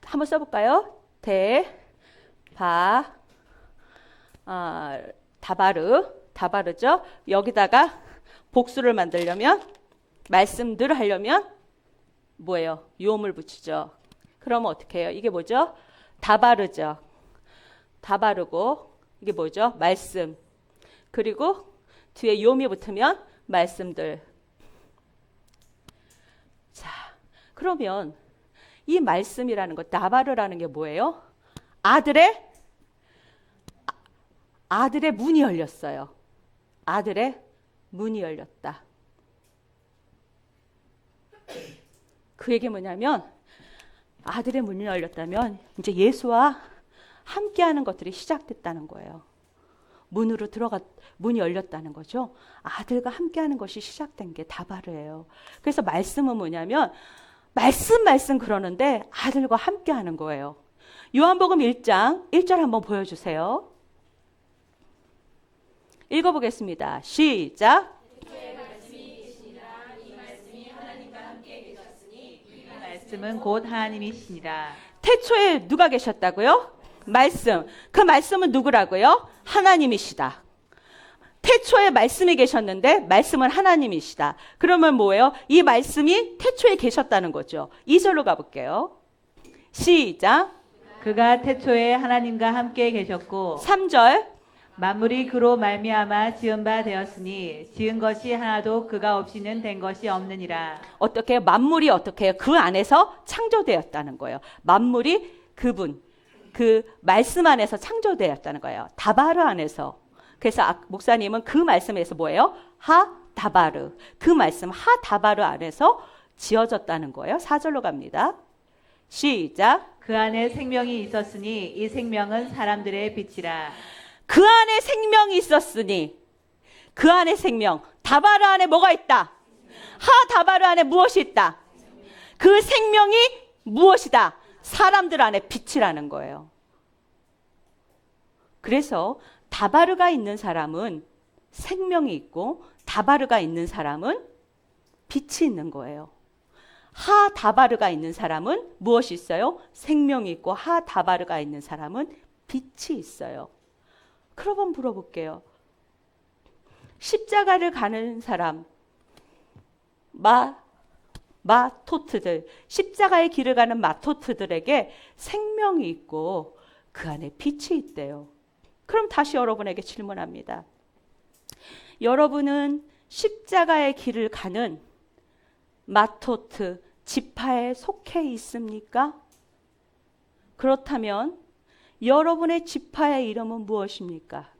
한번 써볼까요? 다바르죠? 여기다가 복수를 만들려면, 말씀들 하려면 뭐예요? 유음을 붙이죠. 그러면 어떻게 해요? 이게 뭐죠? 다바르죠. 다바르고, 이게 뭐죠? 말씀. 그리고 뒤에 유음이 붙으면 말씀들. 자, 그러면 이 말씀이라는 것, 다바르라는 게 뭐예요? 아들의 문이 열렸어요. 아들의 문이 열렸다. 그 얘기 뭐냐면 아들의 문이 열렸다면 이제 예수와 함께하는 것들이 시작됐다는 거예요. 문이 열렸다는 거죠. 아들과 함께하는 것이 시작된 게 다바르예요. 그래서 말씀은 뭐냐면 말씀 그러는데 아들과 함께하는 거예요. 요한복음 1장 1절 한번 보여주세요. 읽어보겠습니다. 시작. 말씀은 곧 하나님이시니라. 태초에 누가 계셨다고요? 말씀. 그 말씀은 누구라고요? 하나님이시다. 태초에 말씀이 계셨는데 말씀은 하나님이시다. 그러면 뭐예요? 이 말씀이 태초에 계셨다는 거죠. 2절로 가볼게요. 시작. 그가 태초에 하나님과 함께 계셨고 3절. 만물이 그로 말미암아 지은 바 되었으니 지은 것이 하나도 그가 없이는 된 것이 없느니라. 어떻게 해요? 만물이 어떻게 해요? 그 안에서 창조되었다는 거예요. 만물이 그분, 그 말씀 안에서 창조되었다는 거예요. 다바르 안에서. 그래서 목사님은 그 말씀에서 뭐예요? 하다바르. 그 말씀 하다바르 안에서 지어졌다는 거예요. 4절로 갑니다. 시작. 그 안에 생명이 있었으니 이 생명은 사람들의 빛이라. 그 안에 생명이 있었으니 그 안에 생명. 다바르 안에 뭐가 있다? 하다바르 안에 무엇이 있다? 그 생명이 무엇이다? 사람들 안에 빛이라는 거예요. 그래서 다바르가 있는 사람은 생명이 있고 다바르가 있는 사람은 빛이 있는 거예요. 하다바르가 있는 사람은 무엇이 있어요? 생명이 있고 하다바르가 있는 사람은 빛이 있어요. 그럼 물어볼게요. 십자가를 가는 사람, 마토트들, 십자가의 길을 가는 마토트들에게 생명이 있고 그 안에 빛이 있대요. 그럼 다시 여러분에게 질문합니다. 여러분은 십자가의 길을 가는 마토트, 지파에 속해 있습니까? 그렇다면 여러분의 지파의 이름은 무엇입니까?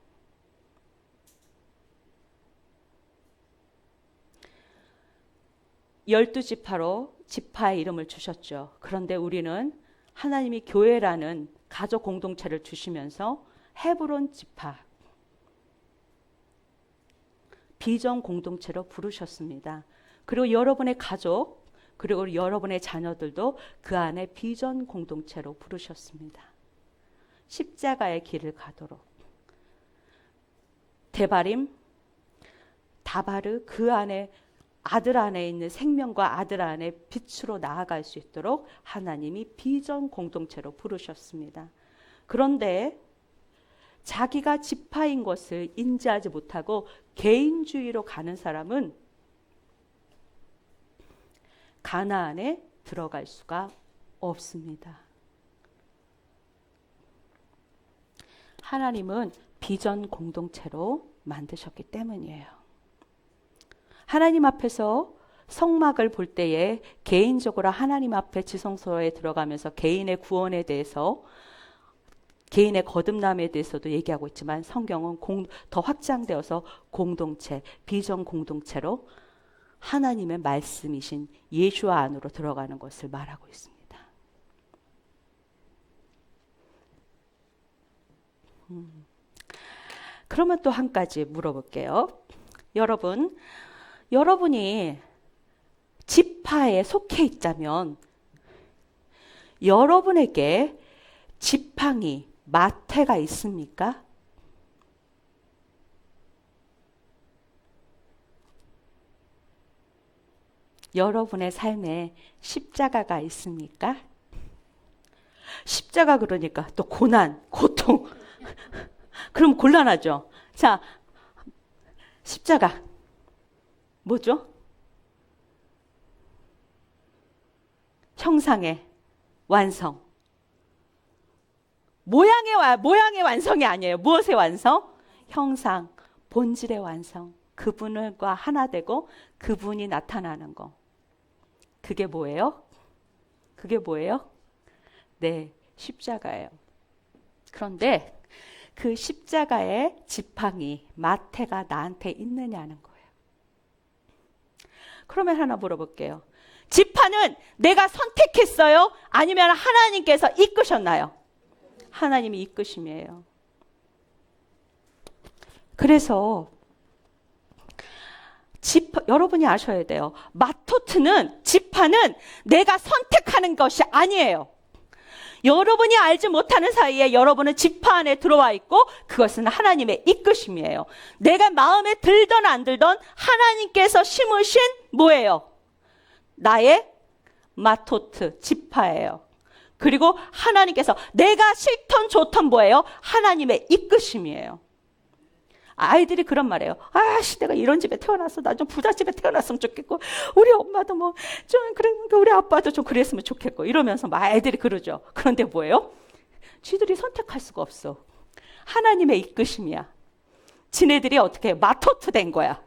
열두 지파로 지파의 이름을 주셨죠. 그런데 우리는 하나님이 교회라는 가족 공동체를 주시면서 헤브론 지파, 비전 공동체로 부르셨습니다. 그리고 여러분의 가족, 그리고 여러분의 자녀들도 그 안에 비전 공동체로 부르셨습니다. 십자가의 길을 가도록. 데바림, 다바르, 그 안에 아들 안에 있는 생명과 아들 안에 빛으로 나아갈 수 있도록 하나님이 비전 공동체로 부르셨습니다. 그런데 자기가 지파인 것을 인지하지 못하고 개인주의로 가는 사람은 가나안에 들어갈 수가 없습니다. 하나님은 비전 공동체로 만드셨기 때문이에요. 하나님 앞에서 성막을 볼 때에 개인적으로 하나님 앞에 지성소에 들어가면서 개인의 구원에 대해서, 개인의 거듭남에 대해서도 얘기하고 있지만 성경은 더 확장되어서 공동체, 비전 공동체로 하나님의 말씀이신 예수와 안으로 들어가는 것을 말하고 있습니다. 그러면 또 한 가지 물어볼게요. 여러분이 지파에 속해 있다면 여러분에게 지팡이, 마태가 있습니까? 여러분의 삶에 십자가가 있습니까? 십자가 그러니까 또 고난, 고통. 그럼 곤란하죠. 자, 십자가. 뭐죠? 형상의 완성. 모양의 완성이 아니에요. 무엇의 완성? 형상, 본질의 완성. 그분과 하나 되고 그분이 나타나는 거. 그게 뭐예요? 그게 뭐예요? 네, 십자가예요. 그런데 그 십자가의 지팡이, 마태가 나한테 있느냐는 거예요. 그러면 하나 물어볼게요. 지파는 내가 선택했어요? 아니면 하나님께서 이끄셨나요? 하나님이 이끄심이에요. 그래서 여러분이 아셔야 돼요. 마토트는, 지파는 내가 선택하는 것이 아니에요. 여러분이 알지 못하는 사이에 여러분은 지파 안에 들어와 있고 그것은 하나님의 이끄심이에요. 내가 마음에 들던 안 들던 하나님께서 심으신 뭐예요? 나의 마토트, 지파예요. 그리고 하나님께서 내가 싫던 좋던 뭐예요? 하나님의 이끄심이에요. 아이들이 그런 말이에요. 아씨, 내가 이런 집에 태어났어. 나 좀 부잣집에 태어났으면 좋겠고, 우리 엄마도 뭐 좀 그랬는데 우리 아빠도 좀 그랬으면 좋겠고, 이러면서 막 아이들이 그러죠. 그런데 뭐예요? 쥐들이 선택할 수가 없어. 하나님의 이끄심이야. 지네들이 어떻게 마토트 된 거야.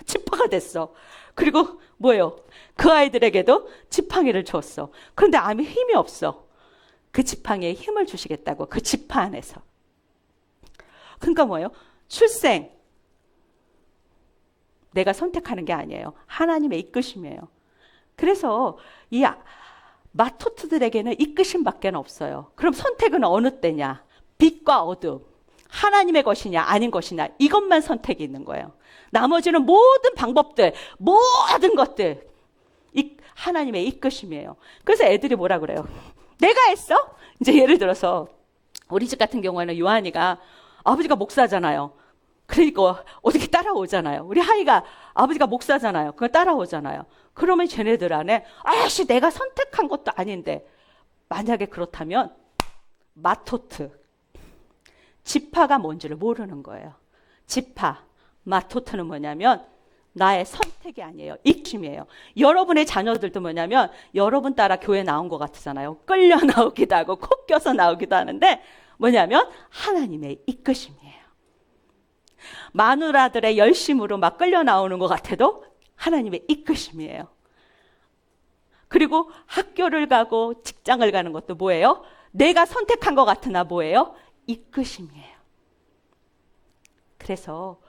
지파가 됐어. 그리고 뭐예요? 그 아이들에게도 지팡이를 줬어. 그런데 아무 힘이 없어. 그 지팡이에 힘을 주시겠다고, 그 지파 안에서. 그러니까 뭐예요? 출생. 내가 선택하는 게 아니에요. 하나님의 이끄심이에요. 그래서 이 마토트들에게는 이끄심밖에 없어요. 그럼 선택은 어느 때냐? 빛과 어둠. 하나님의 것이냐 아닌 것이냐, 이것만 선택이 있는 거예요. 나머지는 모든 방법들, 모든 것들 하나님의 이끄심이에요. 그래서 애들이 뭐라 그래요? 내가 했어? 이제 예를 들어서 우리 집 같은 경우에는 요한이가 아버지가 목사잖아요. 그러니까 어떻게 따라오잖아요. 우리 하이가 아버지가 목사잖아요. 그걸 따라오잖아요. 그러면 쟤네들 안에 아씨, 내가 선택한 것도 아닌데, 만약에 그렇다면 마토트, 지파가 뭔지를 모르는 거예요. 지파, 마토트는 뭐냐면 나의 선택이 아니에요. 이심이에요. 여러분의 자녀들도 뭐냐면 여러분 따라 교회 나온 것 같잖아요. 끌려 나오기도 하고 코 껴서 나오기도 하는데 뭐냐면 하나님의 이끄심이에요. 마누라들의 열심으로 막 끌려 나오는 것 같아도 하나님의 이끄심이에요. 그리고 학교를 가고 직장을 가는 것도 뭐예요? 내가 선택한 것 같으나 뭐예요? 이끄심이에요. 그래서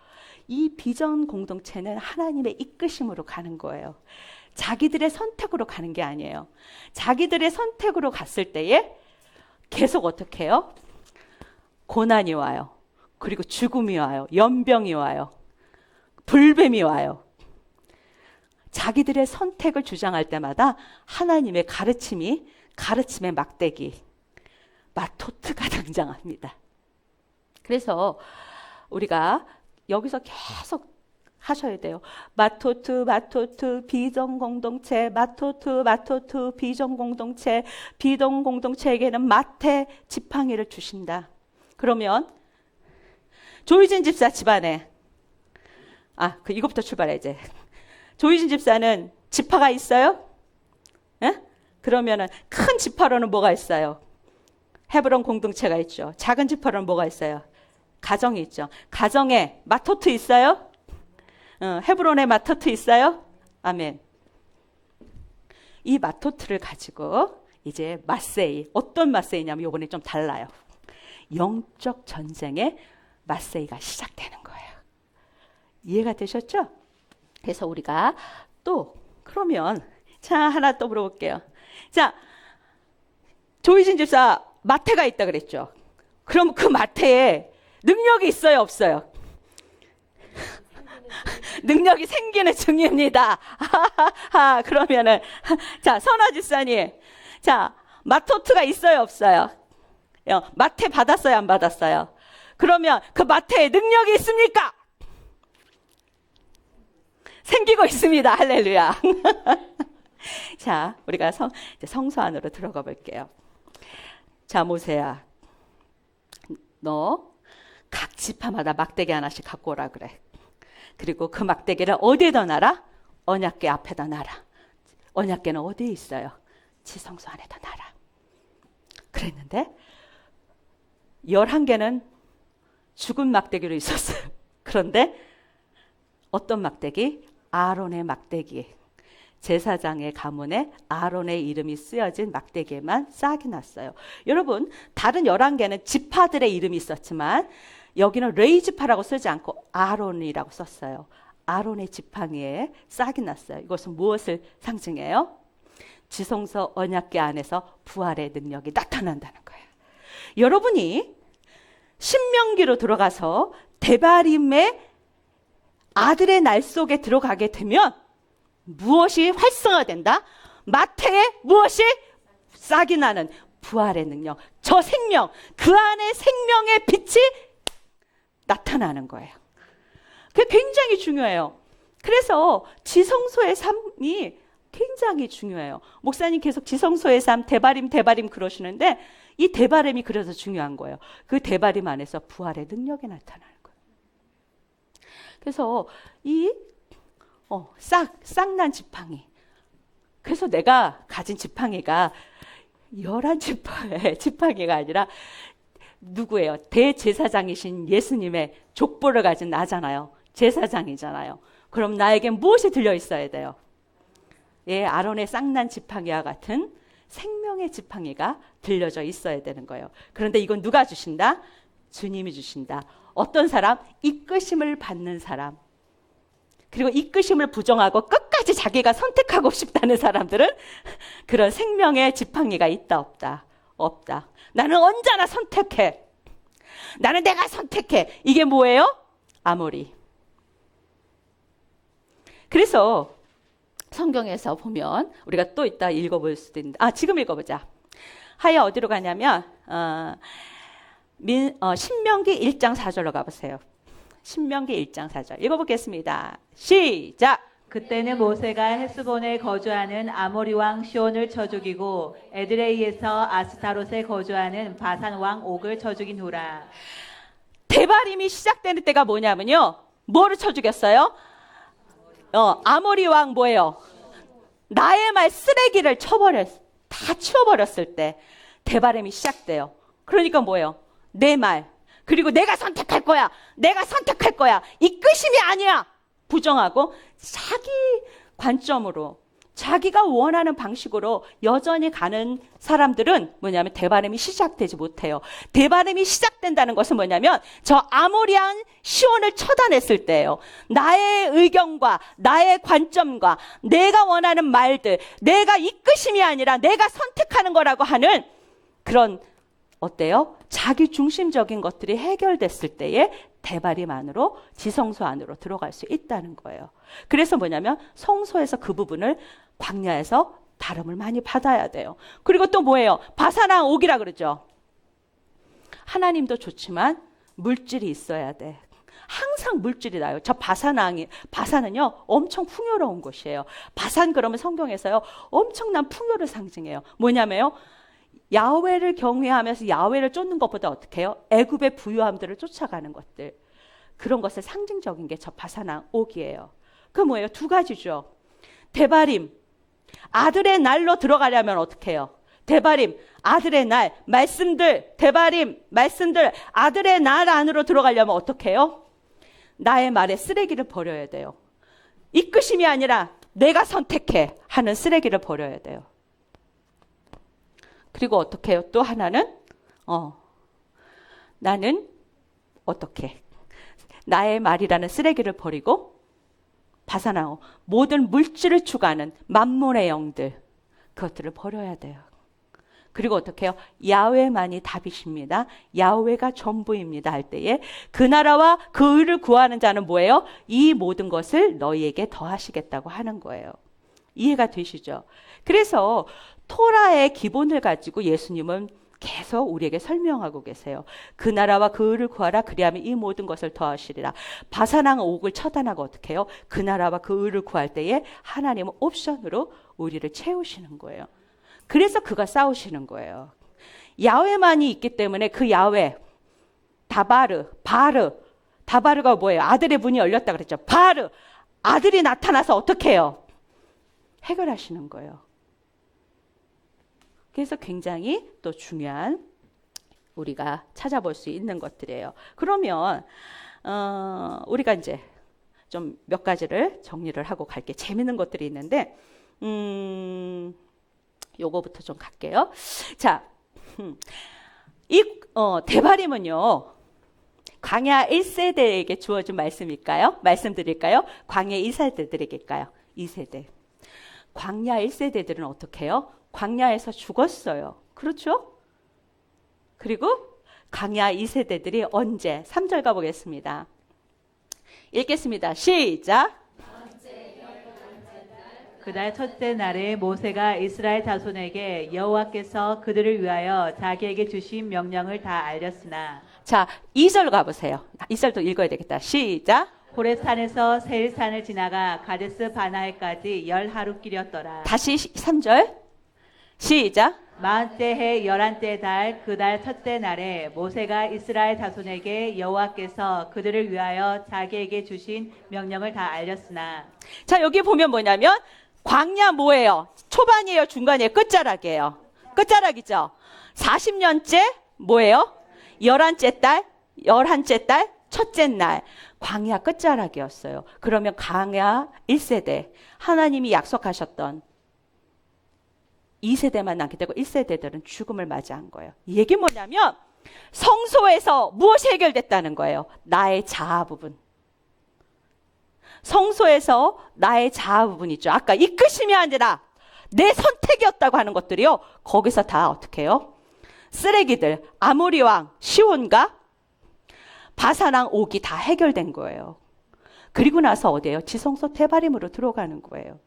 이 비전 공동체는 하나님의 이끄심으로 가는 거예요. 자기들의 선택으로 가는 게 아니에요. 자기들의 선택으로 갔을 때에 계속 어떻게 해요? 고난이 와요. 그리고 죽음이 와요. 연병이 와요. 불뱀이 와요. 자기들의 선택을 주장할 때마다 하나님의 가르침의 막대기, 마토트가 등장합니다. 그래서 우리가 여기서 계속 하셔야 돼요. 마토트, 비전공동체, 마토트, 비전공동체, 비전공동체에게는 마태 지팡이를 주신다. 그러면 조희진 집사 집안에, 이것부터 출발해야지. 조희진 집사는 지파가 있어요? 에? 그러면은 큰 지파로는 뭐가 있어요? 헤브론 공동체가 있죠. 작은 지파로는 뭐가 있어요? 가정이 있죠. 가정에 마토트 있어요? 헤브론에 마토트 있어요? 아멘. 이 마토트를 가지고 이제 마세이, 어떤 마세이냐면 이번에 좀 달라요. 영적 전쟁의 마세이가 시작되는 거예요. 이해가 되셨죠? 그래서 우리가 또 그러면 하나 또 물어볼게요. 자, 조희진 집사 마태가 있다 그랬죠. 그럼 그 마태에 능력이 있어요, 없어요? 능력이 생기는 중입니다. 그러면은 자, 선화 집사님, 자, 마토트가 있어요, 없어요? 마태 받았어요, 안 받았어요? 그러면 그 마태에 능력이 있습니까? 생기고 있습니다. 할렐루야. 자, 우리가 성소 안으로 들어가 볼게요. 자, 모세야, 너 각 지파마다 막대기 하나씩 갖고 오라 그래. 그리고 그 막대기를 어디에다 놔라? 언약궤 앞에다 놔라. 언약궤는 어디에 있어요? 지성소 안에다 놔라. 그랬는데 11개는 죽은 막대기로 있었어요. 그런데 어떤 막대기? 아론의 막대기. 제사장의 가문에 아론의 이름이 쓰여진 막대기에만 싹이 났어요. 여러분, 다른 11개는 지파들의 이름이 있었지만 여기는 레위 지파라고 쓰지 않고 아론이라고 썼어요. 아론의 지팡이에 싹이 났어요. 이것은 무엇을 상징해요? 지성소 언약궤 안에서 부활의 능력이 나타난다는 거예요. 여러분이 신명기로 들어가서 데바림의 아들의 날 속에 들어가게 되면 무엇이 활성화된다? 마태에 무엇이 싹이 나는 부활의 능력, 저 생명, 그 안에 생명의 빛이 나타나는 거예요. 그게 굉장히 중요해요. 그래서 지성소의 삶이 굉장히 중요해요. 목사님 계속 지성소의 삶, 데바림 그러시는데 이 데바림이 그래서 중요한 거예요. 그 데바림 안에서 부활의 능력이 나타나는 거예요. 그래서 이 싹난 지팡이. 그래서 내가 가진 지팡이가 11지파의 지팡이가 아니라 누구예요? 대제사장이신 예수님의 족보를 가진 나잖아요. 제사장이잖아요. 그럼 나에게 무엇이 들려 있어야 돼요? 예, 아론의 쌍난 지팡이와 같은 생명의 지팡이가 들려져 있어야 되는 거예요. 그런데 이건 누가 주신다? 주님이 주신다. 어떤 사람? 이끄심을 받는 사람. 그리고 이끄심을 부정하고 끝까지 자기가 선택하고 싶다는 사람들은 그런 생명의 지팡이가 있다 없다? 없다. 나는 언제나 선택해. 나는 내가 선택해. 이게 뭐예요? 아모리. 그래서 성경에서 보면 우리가 또 이따 읽어볼 수도 있는데 지금 읽어보자. 하여 어디로 가냐면 신명기 1장 4절로 가보세요. 신명기 1장 4절 읽어보겠습니다. 시작. 그때는 모세가 헤스본에 거주하는 아모리 왕 시온을 쳐 죽이고 에드레이에서 아스타롯에 거주하는 바산 왕 옥을 쳐 죽인 후라. 데바림이 시작되는 때가 뭐냐면요. 뭐를 쳐 죽였어요? 아모리 왕 뭐예요? 나의 말 쓰레기를 다 치워버렸을 때 데바림이 시작돼요. 그러니까 뭐예요? 내 말. 그리고 내가 선택할 거야. 내가 선택할 거야. 이끄심이 아니야. 부정하고 자기 관점으로 자기가 원하는 방식으로 여전히 가는 사람들은 뭐냐면 데바림이 시작되지 못해요. 데바림이 시작된다는 것은 뭐냐면 저 아모리안 시온을 처단했을 때예요. 나의 의견과 나의 관점과 내가 원하는 말들, 내가 이끄심이 아니라 내가 선택하는 거라고 하는 그런 어때요? 자기 중심적인 것들이 해결됐을 때에 데바림 안으로 지성소 안으로 들어갈 수 있다는 거예요. 그래서 뭐냐면 성소에서 그 부분을 광야에서 다름을 많이 받아야 돼요. 그리고 또 뭐예요? 바산왕 옥이라 그러죠. 하나님도 좋지만 물질이 있어야 돼. 항상 물질이 나요. 저 바산은요 엄청 풍요로운 곳이에요. 바산 그러면 성경에서요 엄청난 풍요를 상징해요. 뭐냐면요 야훼를 경외하면서 야훼를 쫓는 것보다 어떻게 해요? 애굽의 부유함들을 쫓아가는 것들. 그런 것을 상징적인 게 저 바산왕 옥이에요. 그 뭐예요? 두 가지죠. 데바림, 아들의 날로 들어가려면 어떻게 해요? 데바림, 아들의 날, 말씀들, 데바림, 말씀들, 아들의 날 안으로 들어가려면 어떻게 해요? 나의 말에 쓰레기를 버려야 돼요. 이끄심이 아니라 내가 선택해 하는 쓰레기를 버려야 돼요. 그리고 어떻게 해요? 또 하나는 나는 어떻게 나의 말이라는 쓰레기를 버리고 바산하고 모든 물질을 추구하는 만몬의 영들 그것들을 버려야 돼요. 그리고 어떻게 해요? 야훼만이 답이십니다. 야훼가 전부입니다 할 때에 그 나라와 그 의를 구하는 자는 뭐예요? 이 모든 것을 너희에게 더하시겠다고 하는 거예요. 이해가 되시죠? 그래서 토라의 기본을 가지고 예수님은 계속 우리에게 설명하고 계세요. 그 나라와 그 의를 구하라. 그리하면 이 모든 것을 더하시리라. 바산왕 옥을 처단하고 어떻게 해요? 그 나라와 그 의를 구할 때에 하나님은 옵션으로 우리를 채우시는 거예요. 그래서 그가 싸우시는 거예요. 야훼만이 있기 때문에 그 야훼, 다바르가 뭐예요? 아들의 문이 열렸다 그랬죠. 바르, 아들이 나타나서 어떻게 해요? 해결하시는 거예요. 그래서 굉장히 또 중요한 우리가 찾아볼 수 있는 것들이에요. 그러면 우리가 이제 좀 몇 가지를 정리를 하고 갈게. 재밌는 것들이 있는데 요거부터 좀 갈게요. 자, 이 데바림은요. 광야 1세대에게 주어진 말씀일까요? 말씀드릴까요? 광야 2세대들에게일까요? 2세대. 광야 1세대들은 어떻게 해요? 광야에서 죽었어요. 그렇죠? 그리고 광야 2세대들이 언제? 3절 가보겠습니다. 읽겠습니다. 시작. 그날 첫째 날에 모세가 이스라엘 자손에게 여호와께서 그들을 위하여 자기에게 주신 명령을 다 알렸으나 자, 2절 가보세요. 2절도 읽어야 되겠다. 시작. 호렙산에서 세일산을 지나가 가데스 바나해까지 10하루 길이었더라. 다시 3절. 시작. 40째 해 11째 달 그 달 첫째 날에 모세가 이스라엘 자손에게 여호와께서 그들을 위하여 자기에게 주신 명령을 다 알렸으나 자, 여기 보면 뭐냐면 광야 뭐예요? 초반이에요? 중간이에요? 끝자락이에요? 끝자락이죠? 40년째 뭐예요? 11째 달, 첫째 날. 광야 끝자락이었어요. 그러면 광야 1세대, 하나님이 약속하셨던 2세대만 남게 되고 1세대들은 죽음을 맞이한 거예요. 이 얘기 뭐냐면 성소에서 무엇이 해결됐다는 거예요? 나의 자아 부분. 성소에서 나의 자아 부분 있죠. 아까 이끄심이 아니라 내 선택이었다고 하는 것들이요. 거기서 다 어떻게 해요? 쓰레기들, 아모리 왕 시온과 바사랑 옥이 다 해결된 거예요. 그리고 나서 어디예요? 지성소 데바림으로 들어가는 거예요.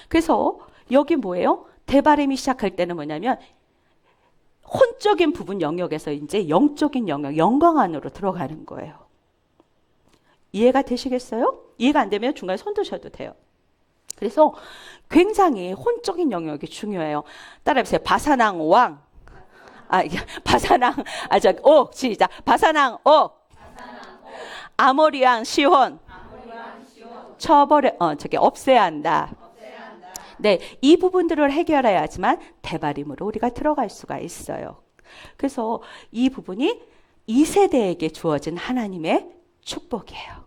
그래서 여기 뭐예요? 데바림이 시작할 때는 뭐냐면 혼적인 부분 영역에서 이제 영적인 영역, 영광 안으로 들어가는 거예요. 이해가 되시겠어요? 이해가 안 되면 중간에 손 드셔도 돼요. 그래서 굉장히 혼적인 영역이 중요해요. 따라해보세요. 바사랑 왕. 옥, 시작. 바사랑 옥. 아모리 왕 시혼. 없애야 한다. 네, 이 부분들을 해결해야지만 데바림으로 우리가 들어갈 수가 있어요. 그래서 이 부분이 2세대에게 주어진 하나님의 축복이에요.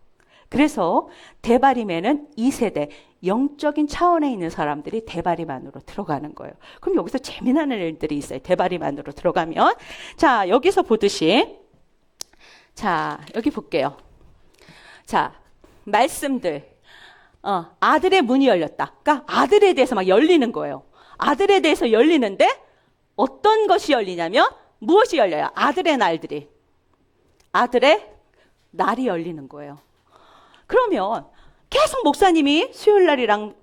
그래서 데바림에는 2세대, 영적인 차원에 있는 사람들이 데바림 안으로 들어가는 거예요. 그럼 여기서 재미나는 일들이 있어요. 데바림 안으로 들어가면. 자, 여기서 보듯이. 자, 여기 볼게요. 자, 말씀들. 아들의 문이 열렸다. 그러니까 아들에 대해서 막 열리는 거예요. 아들에 대해서 열리는데 어떤 것이 열리냐면 무엇이 열려요? 아들의 날들이. 아들의 날이 열리는 거예요. 그러면 계속 목사님이 수요일 날이랑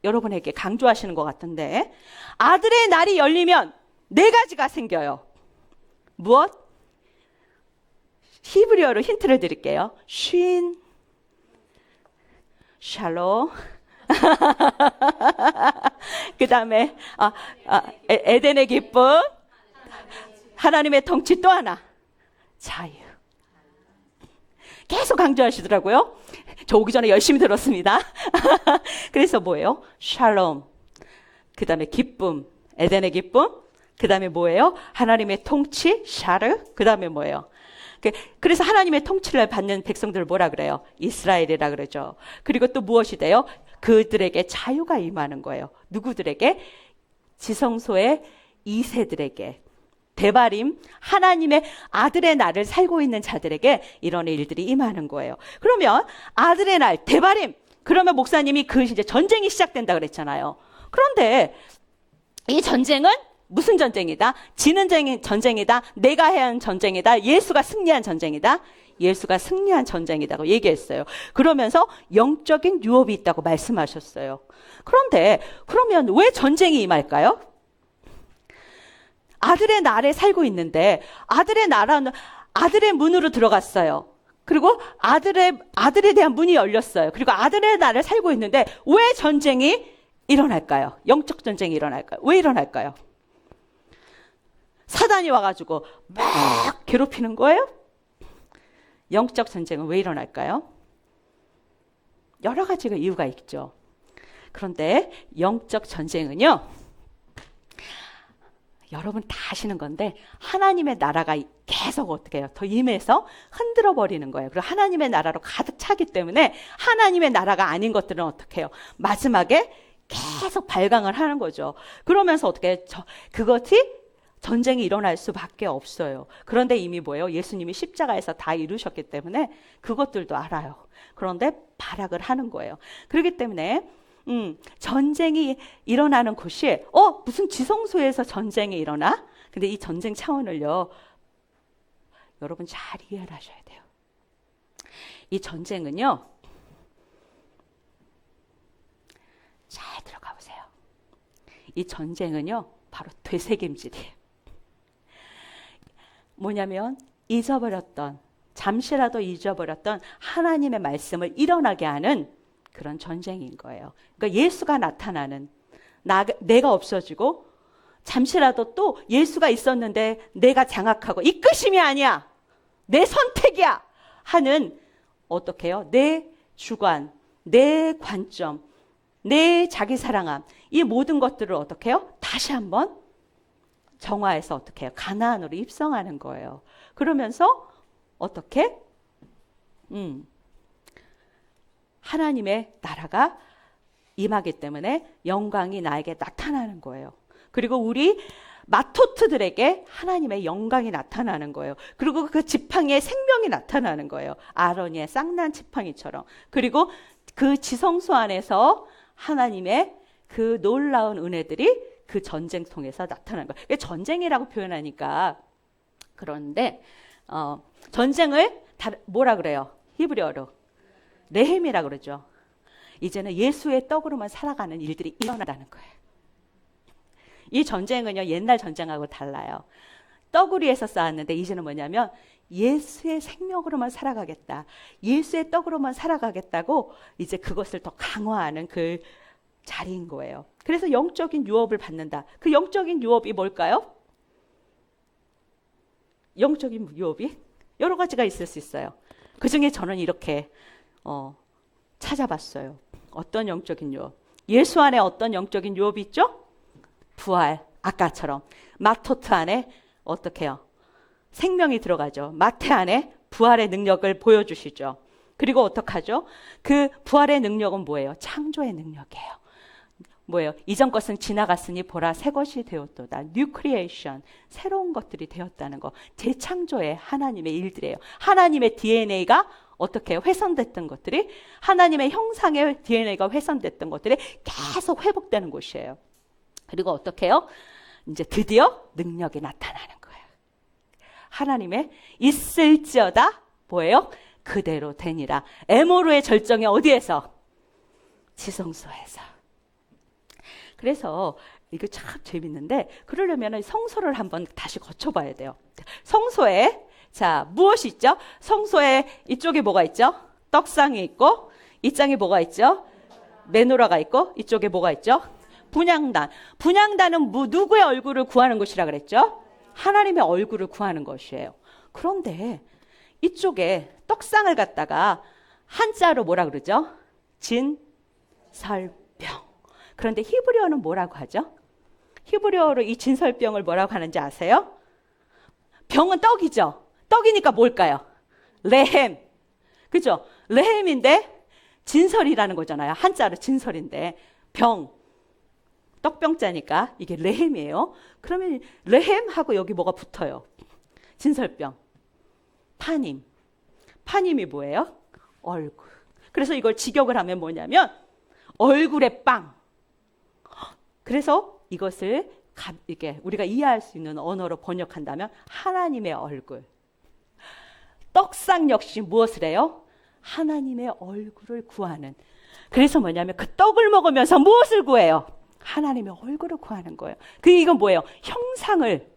여러분에게 강조하시는 것 같은데 아들의 날이 열리면 4가지가 생겨요. 무엇? 히브리어로 힌트를 드릴게요. 쉰, 샬롬, 그 다음에 에덴의 기쁨, 하나님의 통치, 또 하나 자유. 계속 강조하시더라고요. 저 오기 전에 열심히 들었습니다. 그래서 뭐예요? 샬롬, 그 다음에 기쁨, 에덴의 기쁨, 그 다음에 뭐예요? 하나님의 통치, 샤르, 그 다음에 뭐예요? 그래서 하나님의 통치를 받는 백성들을 뭐라 그래요? 이스라엘이라 그러죠. 그리고 또 무엇이 돼요? 그들에게 자유가 임하는 거예요. 누구들에게? 지성소의 2세들에게. 데바림, 하나님의 아들의 날을 살고 있는 자들에게 이런 일들이 임하는 거예요. 그러면 아들의 날, 데바림, 그러면 목사님이 이제 전쟁이 시작된다 그랬잖아요. 그런데 이 전쟁은 무슨 전쟁이다? 지는 전쟁이다. 내가 해야 하는 전쟁이다. 예수가 승리한 전쟁이다. 예수가 승리한 전쟁이라고 얘기했어요. 그러면서 영적인 유업이 있다고 말씀하셨어요. 그런데 그러면 왜 전쟁이 임할까요? 아들의 날에 살고 있는데 아들의 나라는 아들의 문으로 들어갔어요. 그리고 아들에 대한 문이 열렸어요. 그리고 아들의 날을 살고 있는데 왜 전쟁이 일어날까요? 영적 전쟁이 일어날까요? 왜 일어날까요? 사단이 와가지고 막 괴롭히는 거예요. 영적 전쟁은 왜 일어날까요? 여러 가지가 이유가 있죠. 그런데 영적 전쟁은요, 여러분 다 아시는 건데 하나님의 나라가 계속 어떻게 해요? 더 임해서 흔들어 버리는 거예요. 그리고 하나님의 나라로 가득 차기 때문에 하나님의 나라가 아닌 것들은 어떻게 해요? 마지막에 계속 발광을 하는 거죠. 그러면서 어떻게 해요? 그것이 전쟁이 일어날 수밖에 없어요. 그런데 이미 뭐예요? 예수님이 십자가에서 다 이루셨기 때문에 그것들도 알아요. 그런데 발악을 하는 거예요. 그렇기 때문에 전쟁이 일어나는 곳이 무슨 지성소에서 전쟁이 일어나? 근데 이 전쟁 차원을요, 여러분 잘 이해를 하셔야 돼요. 이 전쟁은요, 잘 들어가 보세요. 이 전쟁은요, 바로 되새김질이에요. 뭐냐면 잠시라도 잊어버렸던 하나님의 말씀을 일어나게 하는 그런 전쟁인 거예요. 그러니까 예수가 나타나는, 내가 없어지고 잠시라도 또 예수가 있었는데 내가 장악하고 이 끝임이 아니야, 내 선택이야 하는, 어떻게 해요? 내 주관, 내 관점, 내 자기 사랑함, 이 모든 것들을 어떻게 해요? 다시 한번 정화해서 어떻게 해요? 가나안으로 입성하는 거예요. 그러면서 어떻게? 하나님의 나라가 임하기 때문에 영광이 나에게 나타나는 거예요. 그리고 우리 마토트들에게 하나님의 영광이 나타나는 거예요. 그리고 그 지팡이에 생명이 나타나는 거예요. 아론의 쌍난 지팡이처럼. 그리고 그 지성소 안에서 하나님의 그 놀라운 은혜들이 그 전쟁 통해서 나타나는 거예요. 전쟁이라고 표현하니까 그런데 전쟁을 뭐라 그래요? 히브리어로 레헴이라 그러죠. 이제는 예수의 떡으로만 살아가는 일들이 일어나는 거예요. 이 전쟁은요, 옛날 전쟁하고 달라요. 떡을 위해서 싸웠는데 이제는 뭐냐면 예수의 생명으로만 살아가겠다, 예수의 떡으로만 살아가겠다고 이제 그것을 더 강화하는 그 자리인 거예요. 그래서 영적인 유업을 받는다. 그 영적인 유업이 뭘까요? 영적인 유업이 여러 가지가 있을 수 있어요. 그 중에 저는 이렇게 찾아봤어요. 어떤 영적인 유업? 예수 안에 어떤 영적인 유업이 있죠? 부활, 아까처럼 마토트 안에 어떻게 해요? 생명이 들어가죠. 마태 안에 부활의 능력을 보여주시죠. 그리고 어떡하죠? 그 부활의 능력은 뭐예요? 창조의 능력이에요. 뭐예요? 이전 것은 지나갔으니 보라 새 것이 되었도다. 뉴 크리에이션, 새로운 것들이 되었다는 거. 재창조의 하나님의 일들이에요. 하나님의 DNA가 어떻게 훼손됐던 것들이, 하나님의 형상의 DNA가 훼손됐던 것들이 계속 회복되는 곳이에요. 그리고 어떻게 해요? 이제 드디어 능력이 나타나는 거예요. 하나님의 있을지어다 뭐예요? 그대로 되니라. 에모르의 절정이 어디에서? 지성소에서. 그래서 이거 참 재밌는데, 그러려면 성소를 한번 다시 거쳐봐야 돼요. 성소에 자 무엇이 있죠? 성소에 이쪽에 뭐가 있죠? 떡상이 있고, 이쪽에 뭐가 있죠? 메노라가 있고, 이쪽에 뭐가 있죠? 분향단. 분향단은 누구의 얼굴을 구하는 것이라 그랬죠? 하나님의 얼굴을 구하는 것이에요. 그런데 이쪽에 떡상을 갖다가 한자로 뭐라 그러죠? 진설병. 그런데 히브리어는 뭐라고 하죠? 히브리어로 이 진설병을 뭐라고 하는지 아세요? 병은 떡이죠. 떡이니까 뭘까요? 레헴. 그죠? 레헴인데 진설이라는 거잖아요. 한자로 진설인데 병. 떡병자니까 이게 레헴이에요. 그러면 레헴하고 여기 뭐가 붙어요? 진설병. 파님. 파님이 뭐예요? 얼굴. 그래서 이걸 직역을 하면 뭐냐면 얼굴의 빵. 그래서 이것을 이게 우리가 이해할 수 있는 언어로 번역한다면 하나님의 얼굴. 떡상 역시 무엇을 해요? 하나님의 얼굴을 구하는. 그래서 뭐냐면 그 떡을 먹으면서 무엇을 구해요? 하나님의 얼굴을 구하는 거예요. 이건 뭐예요? 형상을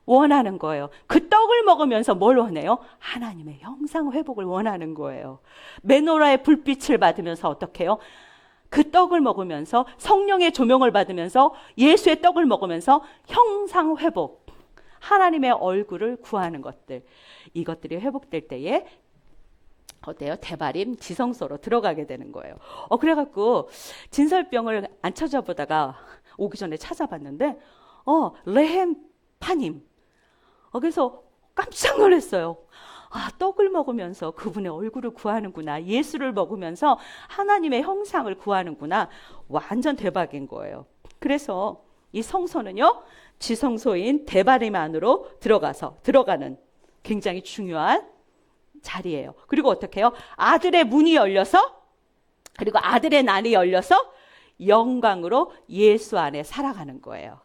원하는 거예요. 그 떡을 먹으면서 뭘 원해요? 하나님의 형상 회복을 원하는 거예요. 메노라의 불빛을 받으면서 어떻게 해요? 그 떡을 먹으면서 성령의 조명을 받으면서 예수의 떡을 먹으면서 형상 회복, 하나님의 얼굴을 구하는 것들, 이것들이 회복될 때에 어때요? 대바림 지성소로 들어가게 되는 거예요. 그래갖고 진설병을 안 찾아보다가 오기 전에 찾아봤는데 레헴 파님. 그래서 깜짝 놀랐어요. 떡을 먹으면서 그분의 얼굴을 구하는구나. 예수를 먹으면서 하나님의 형상을 구하는구나. 완전 대박인 거예요. 그래서 이 성소는요, 지성소인 대바림 안으로 들어가는 굉장히 중요한 자리예요. 그리고 어떻게 해요? 아들의 문이 열려서, 그리고 아들의 난이 열려서 영광으로 예수 안에 살아가는 거예요.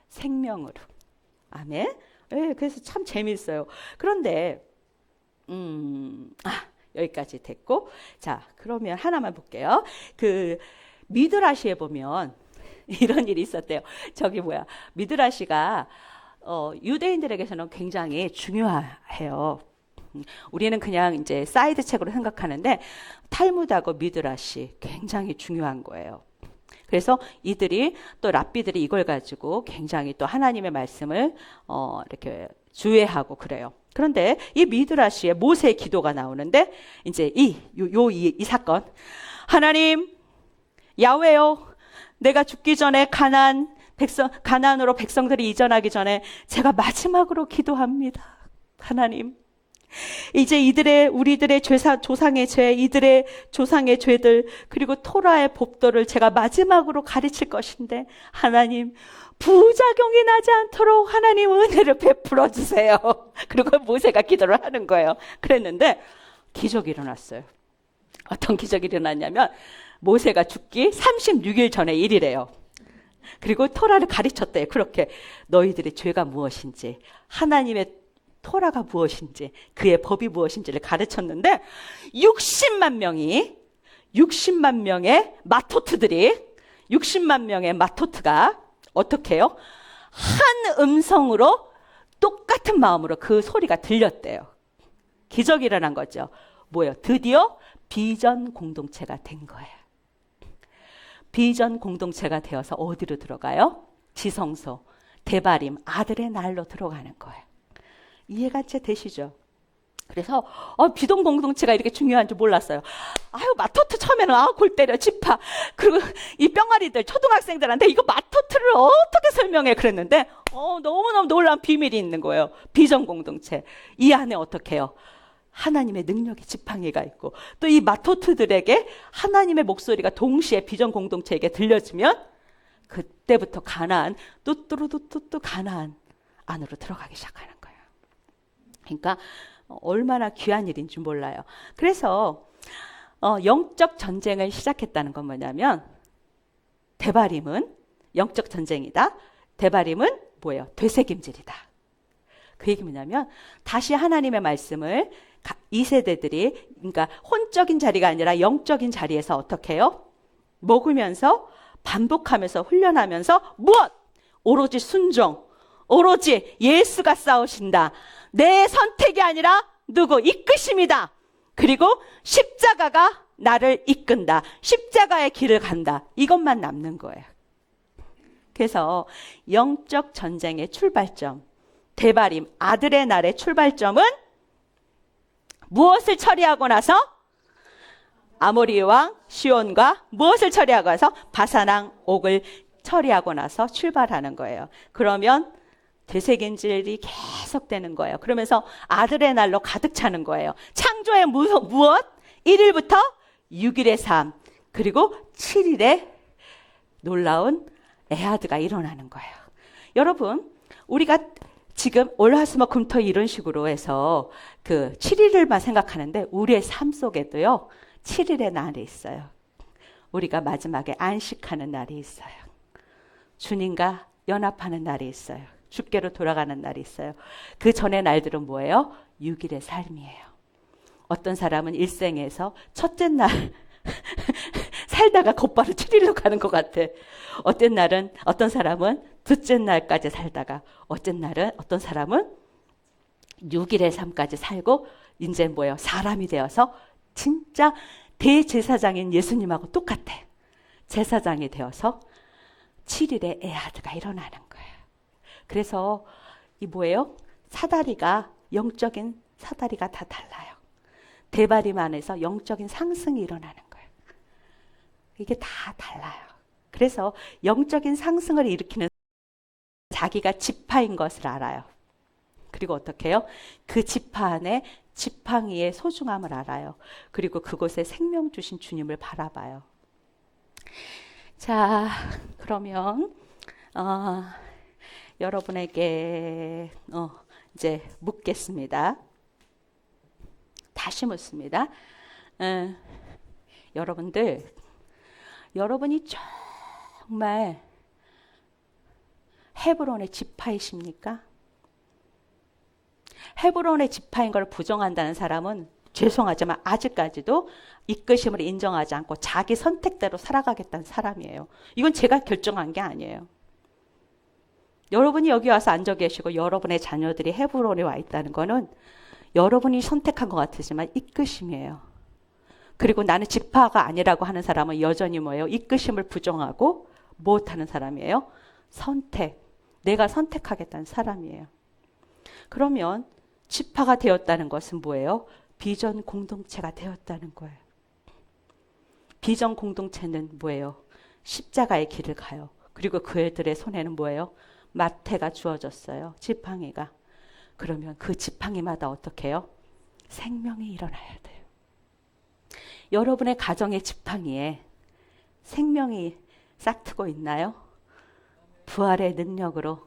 생명으로. 아멘. 네, 그래서 참 재미있어요. 그런데 여기까지 됐고, 자, 그러면 하나만 볼게요. 그 미드라시에 보면 이런 일이 있었대요. 미드라시가 유대인들에게서는 굉장히 중요해요. 우리는 그냥 이제 사이드 책으로 생각하는데 탈무드하고 미드라시 굉장히 중요한 거예요. 그래서 이들이 또 랍비들이 이걸 가지고 굉장히 또 하나님의 말씀을 이렇게 주의하고 그래요. 그런데 이 미드라시에 모세의 기도가 나오는데 이제 이 사건, 하나님 야훼요, 내가 죽기 전에 가나안으로 백성들이 이전하기 전에 제가 마지막으로 기도합니다. 하나님, 이제 우리들의 조상의 죄, 이들의 조상의 죄들, 그리고 토라의 법도를 제가 마지막으로 가르칠 것인데 하나님, 부작용이 나지 않도록 하나님 은혜를 베풀어 주세요. 그리고 모세가 기도를 하는 거예요. 그랬는데 기적이 일어났어요. 어떤 기적이 일어났냐면 모세가 죽기 36일 전의 일이래요. 그리고 토라를 가르쳤대요. 그렇게 너희들의 죄가 무엇인지, 하나님의 토라가 무엇인지, 그의 법이 무엇인지를 가르쳤는데 60만 명의 마토트가 어떻게 해요? 한 음성으로 똑같은 마음으로 그 소리가 들렸대요. 기적이 일어난 거죠. 뭐예요? 드디어 비전 공동체가 된 거예요. 비전 공동체가 되어서 어디로 들어가요? 지성소, 대바림, 아들의 날로 들어가는 거예요. 이해가 제 되시죠? 그래서 비동 공동체가 이렇게 중요한 줄 몰랐어요. 마토트 처음에는 골 때려 지파, 그리고 이 뿅아리들 초등학생들한테 이거 마토트를 어떻게 설명해 그랬는데 너무너무 놀라운 비밀이 있는 거예요. 비전 공동체 이 안에 어떻게 해요? 하나님의 능력의 지팡이가 있고, 또 이 마토트들에게 하나님의 목소리가 동시에 비전 공동체에게 들려지면 그때부터 가나안, 또 가나안 안으로 들어가기 시작하는 거예요. 그러니까 얼마나 귀한 일인지 몰라요. 그래서 영적 전쟁을 시작했다는 건 뭐냐면, 대바림은 영적 전쟁이다. 대바림은 뭐예요? 되새김질이다. 그 얘기 뭐냐면 다시 하나님의 말씀을 이 세대들이, 그러니까 혼적인 자리가 아니라 영적인 자리에서 어떻게 해요? 먹으면서 반복하면서 훈련하면서 무엇? 오로지 순종, 오로지 예수가 싸우신다. 내 선택이 아니라 누구? 이끄심이다. 그리고 십자가가 나를 이끈다. 십자가의 길을 간다. 이것만 남는 거예요. 그래서 영적 전쟁의 출발점, 대바림, 아들의 날의 출발점은 무엇을 처리하고 나서? 아모리 왕 시온과 무엇을 처리하고 나서? 바산왕 옥을 처리하고 나서 출발하는 거예요. 그러면 되새김질이 계속되는 거예요. 그러면서 아들의 날로 가득 차는 거예요. 창조의 무엇? 1일부터 6일의 삶, 그리고 7일에 놀라운 에하드가 일어나는 거예요. 여러분, 우리가 지금 월화수목금토 이런 식으로 해서 그 7일을만 생각하는데 우리의 삶 속에도요 7일의 날이 있어요. 우리가 마지막에 안식하는 날이 있어요. 주님과 연합하는 날이 있어요. 주께로 돌아가는 날이 있어요. 그 전의 날들은 뭐예요? 6일의 삶이에요. 어떤 사람은 일생에서 첫째 날 살다가 곧바로 7일로 가는 것 같아. 어떤 사람은 둘째 날까지 살다가 어떤 사람은 6일의 삶까지 살고 이제 뭐예요? 사람이 되어서 진짜 대제사장인 예수님하고 똑같아. 제사장이 되어서 7일의 에하드가 일어나는 거예요. 그래서 이 뭐예요? 사다리가, 영적인 사다리가 다 달라요. 대바림 안에서 영적인 상승이 일어나는 거예요. 이게 다 달라요. 그래서 영적인 상승을 일으키는 자기가 지파인 것을 알아요. 그리고 어떻게 해요? 그 지파 안에 지팡이의 소중함을 알아요. 그리고 그곳에 생명 주신 주님을 바라봐요. 자, 그러면 여러분에게 이제 묻겠습니다. 다시 묻습니다. 여러분이 정말 헤브론의 지파이십니까? 헤브론의 지파인 걸 부정한다는 사람은 죄송하지만 아직까지도 이끄심을 인정하지 않고 자기 선택대로 살아가겠다는 사람이에요. 이건 제가 결정한 게 아니에요. 여러분이 여기 와서 앉아 계시고 여러분의 자녀들이 헤브론에 와 있다는 거는 여러분이 선택한 것 같으지만 이끄심이에요. 그리고 나는 지파가 아니라고 하는 사람은 여전히 뭐예요? 이끄심을 부정하고 못하는 사람이에요. 선택. 내가 선택하겠다는 사람이에요. 그러면 지파가 되었다는 것은 뭐예요? 비전 공동체가 되었다는 거예요. 비전 공동체는 뭐예요? 십자가의 길을 가요. 그리고 그애들의 손에는 뭐예요? 마태가 주어졌어요. 지팡이가. 그러면 그 지팡이마다 어떻게 해요? 생명이 일어나야 돼요. 여러분의 가정의 지팡이에 생명이 싹트고 있나요? 부활의 능력으로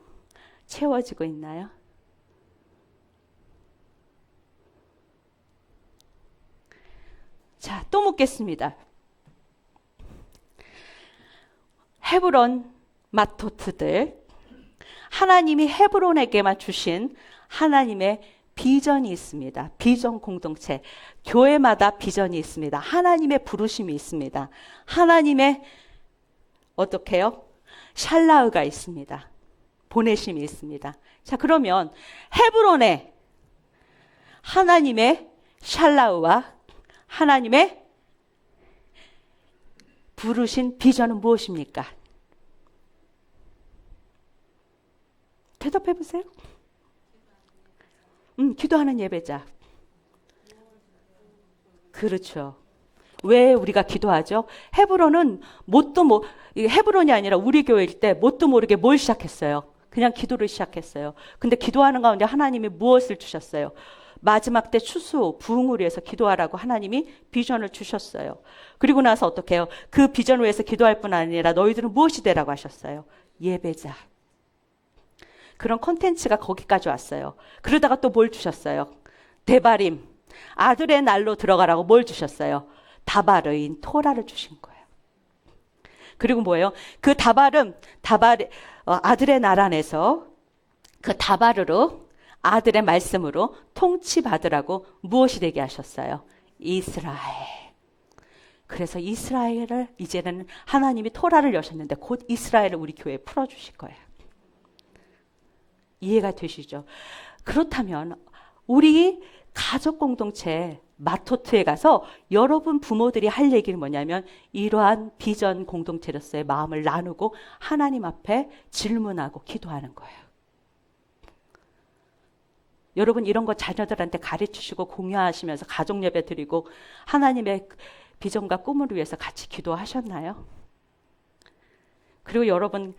채워지고 있나요? 자, 또 묻겠습니다. 헤브론 마토트들, 하나님이 헤브론에게만 주신 하나님의 비전이 있습니다. 비전 공동체. 교회마다 비전이 있습니다. 하나님의 부르심이 있습니다. 하나님의 어떻게 해요? 샬라흐가 있습니다. 보내심이 있습니다. 자, 그러면 헤브론에 하나님의 샬라흐와 하나님의 부르신 비전은 무엇입니까? 대답해 보세요. 기도하는 예배자. 그렇죠. 왜 우리가 기도하죠? 헤브론은 헤브론이 아니라 우리 교회일 때 뭣도 모르게 뭘 시작했어요? 그냥 기도를 시작했어요. 근데 기도하는 가운데 하나님이 무엇을 주셨어요? 마지막 때 추수, 부흥을 위해서 기도하라고 하나님이 비전을 주셨어요. 그리고 나서 어떻게 해요? 그 비전을 위해서 기도할 뿐 아니라 너희들은 무엇이 되라고 하셨어요? 예배자. 그런 콘텐츠가 거기까지 왔어요. 그러다가 또 뭘 주셨어요? 대바림. 아들의 날로 들어가라고 뭘 주셨어요? 다발의인 토라를 주신 거예요. 그리고 뭐예요? 그 아들의 날 안에서 그 다발으로 아들의 말씀으로 통치받으라고 무엇이 되게 하셨어요? 이스라엘. 그래서 이스라엘을 이제는 하나님이 토라를 여셨는데 곧 이스라엘을 우리 교회에 풀어주실 거예요. 이해가 되시죠? 그렇다면 우리 가족 공동체 마토트에 가서 여러분 부모들이 할 얘기는 뭐냐면 이러한 비전 공동체로서의 마음을 나누고 하나님 앞에 질문하고 기도하는 거예요. 여러분 이런 거 자녀들한테 가르치시고 공유하시면서 가족 예배 드리고 하나님의 비전과 꿈을 위해서 같이 기도하셨나요? 그리고 여러분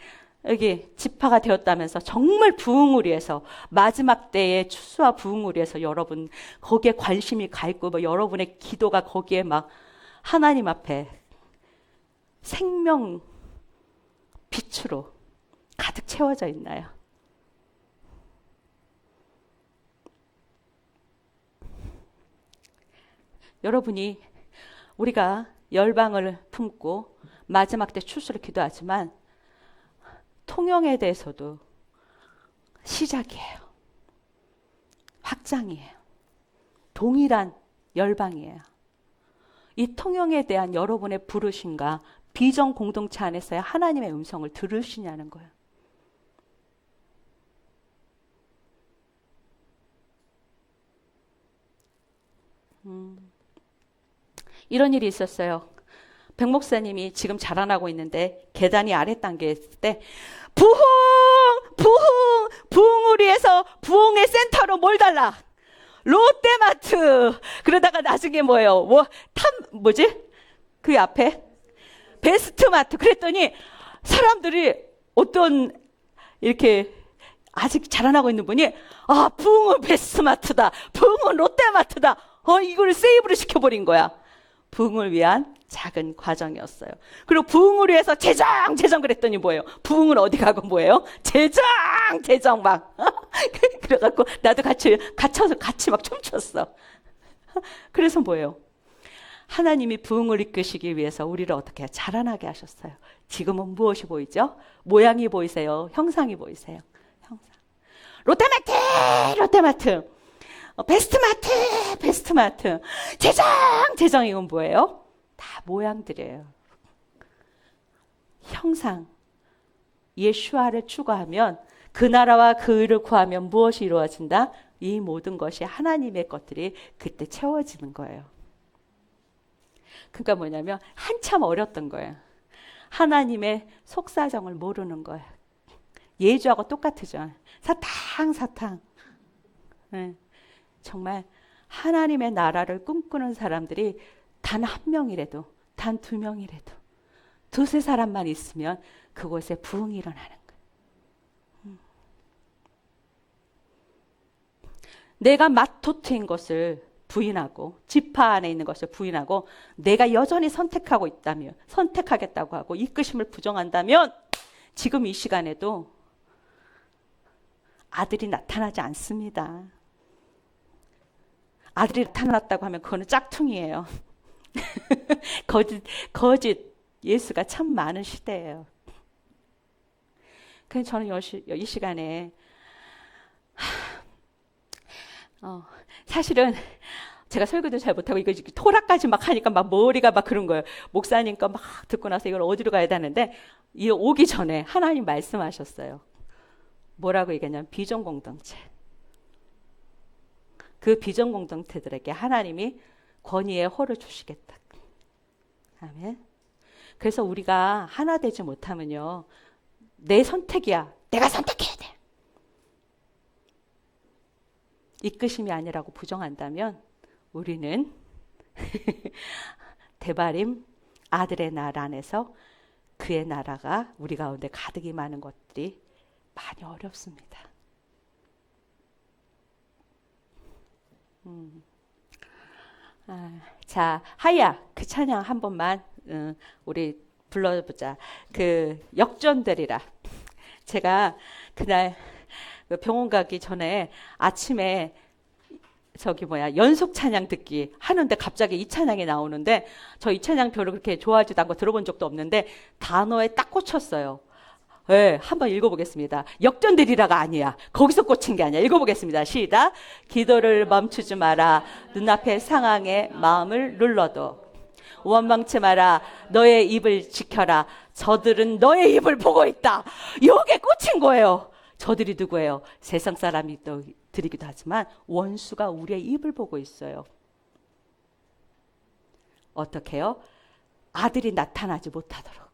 여기 지파가 되었다면서 정말 부흥을 위해서 마지막 때의 추수와 부흥을 위해서 여러분 거기에 관심이 가 있고 여러분의 기도가 거기에 막 하나님 앞에 생명 빛으로 가득 채워져 있나요? 여러분이 우리가 열방을 품고 마지막 때 추수를 기도하지만 통영에 대해서도 시작이에요. 확장이에요. 동일한 열방이에요. 이 통영에 대한 여러분의 부르심과 비전 공동체 안에서의 하나님의 음성을 들으시냐는 거예요. 이런 일이 있었어요. 백 목사님이 지금 자라나고 있는데 계단이 아래 단계에 있을 때 부흥을 위해서 부흥의 센터로 뭘 달라? 롯데마트. 그러다가 나중에 뭐예요? 뭐지? 그 앞에 베스트마트. 그랬더니 사람들이 어떤 이렇게 아직 자라나고 있는 분이 부흥은 베스트마트다. 부흥은 롯데마트다. 이걸 세이브를 시켜버린 거야. 부흥을 위한 작은 과정이었어요. 그리고 부흥을 위해서 재정 그랬더니 뭐예요? 부흥은 어디 가고 뭐예요? 재정 막. 그래갖고 나도 갇혀서 같이 막 춤췄어. 그래서 뭐예요? 하나님이 부흥을 이끄시기 위해서 우리를 어떻게 자라나게 하셨어요. 지금은 무엇이 보이죠? 모양이 보이세요? 형상이 보이세요? 형상. 롯데마트. 베스트마트. 재정 이건 뭐예요? 다 모양들이에요. 형상. 예수아를 추구하면 그 나라와 그 의를 구하면 무엇이 이루어진다? 이 모든 것이 하나님의 것들이 그때 채워지는 거예요. 그러니까 뭐냐면 한참 어렸던 거예요. 하나님의 속사정을 모르는 거예요. 예주하고 똑같으죠. 사탕. 네. 정말 하나님의 나라를 꿈꾸는 사람들이 단 한 명이라도, 단 두 명이라도, 두세 사람만 있으면 그곳에 부흥이 일어나는 거예요. 내가 마토트인 것을 부인하고 지파 안에 있는 것을 부인하고 내가 여전히 선택하겠다고 하고 이끄심을 부정한다면 지금 이 시간에도 아들이 나타나지 않습니다. 아들이 나타났다고 하면 그거는 짝퉁이에요. 거짓 예수가 참 많은 시대예요. 그래서 저는 이 시간에 사실은 제가 설교도 잘 못하고 이거 토라까지 막 하니까 막 머리가 막 그런 거예요. 목사님 거 막 듣고 나서 이걸 어디로 가야 되는데 오기 전에 하나님 말씀하셨어요. 뭐라고 얘기하냐면 비전 공동체. 그 비전 공동체들에게 하나님이 권위의 호를 주시겠다. 아멘. 그래서 우리가 하나 되지 못하면요. 내 선택이야. 내가 선택해야 돼. 이끄심이 아니라고 부정한다면 우리는 대바림 아들의 나라 안에서 그의 나라가 우리 가운데 가득히 많은 것들이 많이 어렵습니다. 자, 하야 그 찬양 한 번만 우리 불러보자. 그 역전되리라. 제가 그날 병원 가기 전에 아침에 연속 찬양 듣기 하는데 갑자기 이 찬양이 나오는데 저 이 찬양 별로 그렇게 좋아하지도 않고 들어본 적도 없는데 단어에 딱 꽂혔어요. 네, 한번 읽어보겠습니다. 역전되리라가 아니야. 거기서 꽂힌 게 아니야. 읽어보겠습니다. 시작. 기도를 멈추지 마라. 눈앞의 상황에 마음을 눌러도 원망치 마라. 너의 입을 지켜라. 저들은 너의 입을 보고 있다. 여기에 꽂힌 거예요. 저들이 누구예요? 세상 사람이 또 드리기도 하지만 원수가 우리의 입을 보고 있어요. 어떻게 해요? 아들이 나타나지 못하도록.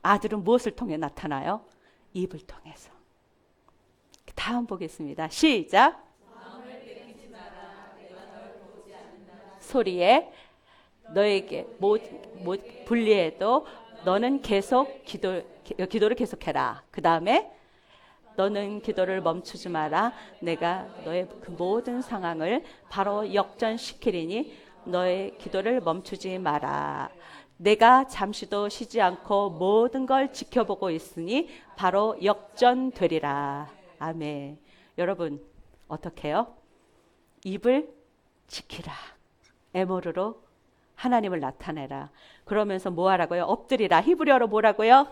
아들은 무엇을 통해 나타나요? 입을 통해서. 다음 보겠습니다. 시작. 소리에 너에게 분리해도 너는 계속 기도를 계속해라. 그 다음에 너는 기도를 멈추지 마라. 내가 너의 그 모든 상황을 바로 역전시키리니 너의 기도를 멈추지 마라. 내가 잠시도 쉬지 않고 모든 걸 지켜보고 있으니 바로 역전되리라. 아멘. 여러분 어떻게 해요? 입을 지키라. 에모르로 하나님을 나타내라. 그러면서 뭐 하라고요? 엎드리라. 히브리어로 뭐라고요?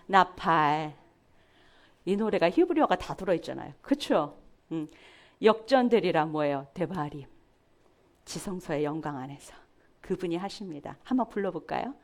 나팔. 이 노래가 히브리어가 다 들어있잖아요. 그렇죠? 역전되리라 뭐예요? 대바림. 지성소의 영광 안에서 그분이 하십니다. 한번 불러볼까요?